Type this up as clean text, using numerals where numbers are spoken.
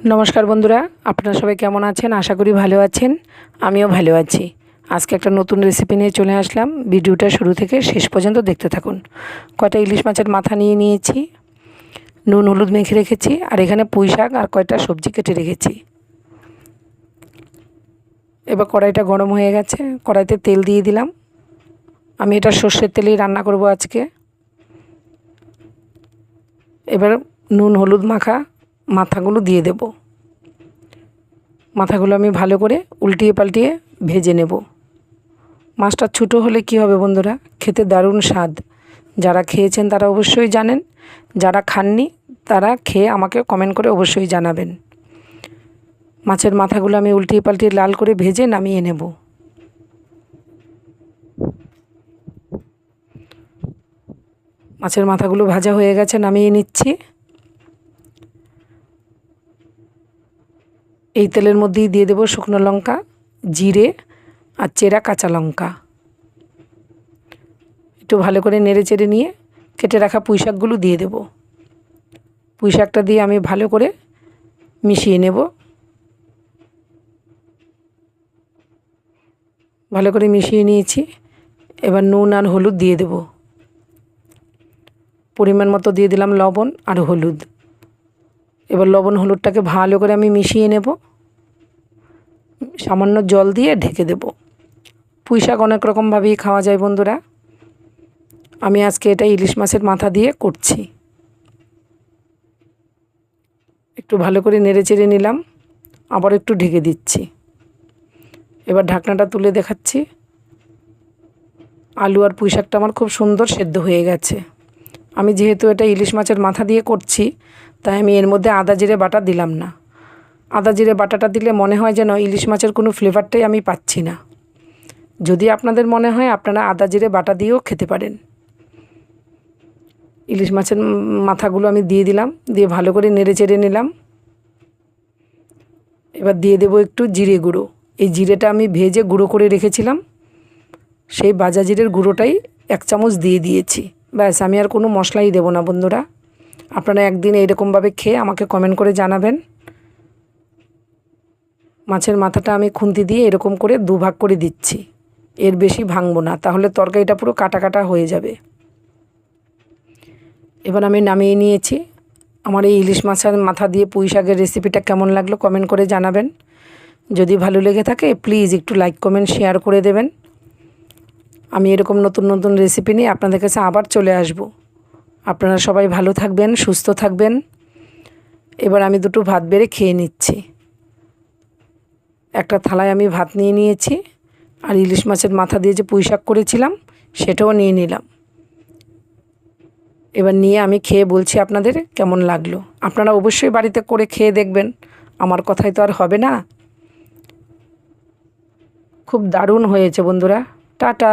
नमस्कार बंधुरा आपनारा सबाई केमन आछेन आशा करी भालो आछेन आमिओ भालो आछि। आजके एकटा नतून रेसिपि निये चले आसलाम। भिडियोटा शुरू थेके शेष पर्यन्त देखते थाकुन। कयटा इलिश माछेर माथा निये नियेछि, नुन हलुद मेखे रेखेछि और एखाने पुঁই শাক और कयटा सब्जी केटे रेखेछि। एबार कड़ाईटा गरम हये गेছে, कड़ाईते तेल दिए दिलाम। आमि एटा सर्षेर तेलेই रान्ना करब आजके। एबार नुन हलुद माखा माथागुलो दिए देब। माथागुलो आमि भालो करे उल्टिए पाल्टिए भेजे नेब। माछटा छोटो होले कि होबे बंधुरा, खेते दारुण स्वाद। जारा खेयेछेन तारा अवश्यई जानेन, जारा खाननि तारा खेये आमाके कमेंट करे अवश्यई जानाबेन। माछेर माथागुलो आमि उल्टिए पाल्टिए लाल करे भेजे नामिये नेब। माछेर माथागुलो भाजा हये गेছে, नामिये निচ্ছি। এই তেলের মধ্যেই দিয়ে দেব শুকনো লঙ্কা, জিরে আর চেরা কাঁচা লঙ্কা। একটু ভালো করে নেড়ে চেড়ে নিয়ে কেটে রাখা পুঁই শাকগুলো দিয়ে দেব। পুঁই শাকটা দিয়ে আমি ভালো করে মিশিয়ে নেব। ভালো করে মিশিয়ে নিয়েছি। এবার নুন আর হলুদ দিয়ে দেব। পরিমাণ মতো দিয়ে দিলাম লবণ আর হলুদ। এবার লবণ হলুদটাকে ভালো করে আমি মিশিয়ে নেব। সামান্য জল দিয়ে ঢেকে দেব। পুঁই শাক অনেক রকমভাবেই খাওয়া যায় বন্ধুরা। আমি আজকে এটা ইলিশ মাছের মাথা দিয়ে করছি। একটু ভালো করে নেড়ে চেড়ে নিলাম, আবার একটু ঢেকে দিচ্ছি। এবার ঢাকনাটা তুলে দেখাচ্ছি। আলু আর পুঁই শাকটা আমার খুব সুন্দর সেদ্ধ হয়ে গেছে। আমি যেহেতু এটা ইলিশ মাছের মাথা দিয়ে করছি, তাই আমি এর মধ্যে আদা জিরে বাটা দিলাম না। আদা জিরে বাটাটা দিলে মনে হয় যেন ইলিশ মাছের কোনো ফ্লেভারটাই আমি পাচ্ছি না। যদি আপনাদের মনে হয় আপনারা আদা জিরে বাটা দিয়েও খেতে পারেন। ইলিশ মাছের মাথাগুলো আমি দিয়ে দিলাম, দিয়ে ভালো করে নেড়ে চেড়ে নিলাম। এবার দিয়ে দেব একটু জিরে গুঁড়ো। এই জিরেটা আমি ভেজে গুঁড়ো করে রেখেছিলাম, সেই ভাজা জিরের গুঁড়োটাই 1 চামচ দিয়ে দিয়েছি। ব্যাস, আমি আর কোনো মশলাই দেব না বন্ধুরা। আপনারা একদিন এইরকমভাবে খেয়ে আমাকে কমেন্ট করে জানাবেন। মাছের মাথাটা আমি খুন্তি দিয়ে এরকম করে 2 ভাগ করে দিচ্ছি, এর বেশি ভাঙবো না, তাহলে তরকারিটা পুরো কাটা কাটা হয়ে যাবে। এবার আমি নামিয়ে নিয়েছি। আমার এই ইলিশ মাছের মাথা দিয়ে পুঁই শাকের রেসিপিটা কেমন লাগলো কমেন্ট করে জানাবেন। যদি ভালো লেগে থাকে প্লিজ একটু লাইক কমেন্ট শেয়ার করে দেবেন। আমি এরকম নতুন নতুন রেসিপি নিয়ে আপনাদের কাছে আবার চলে আসব। আপনারা সবাই ভালো থাকবেন, সুস্থ থাকবেন। এবার আমি দুটো ভাত বেড়ে খেয়ে নিচ্ছি। একটা থালায় আমি ভাত নিয়ে নিয়েছি, আর ইলিশ মাছের মাথা দিয়ে যে পুঁই শাক করেছিলাম সেটাও নিয়ে নিলাম। এবার নিয়ে আমি খেয়ে বলছি আপনাদের কেমন লাগলো। আপনারা অবশ্যই বাড়িতে করে খেয়ে দেখবেন, আমার কথাই তো আর হবে না। খুব দারুণ হয়েছে বন্ধুরা। টাটা।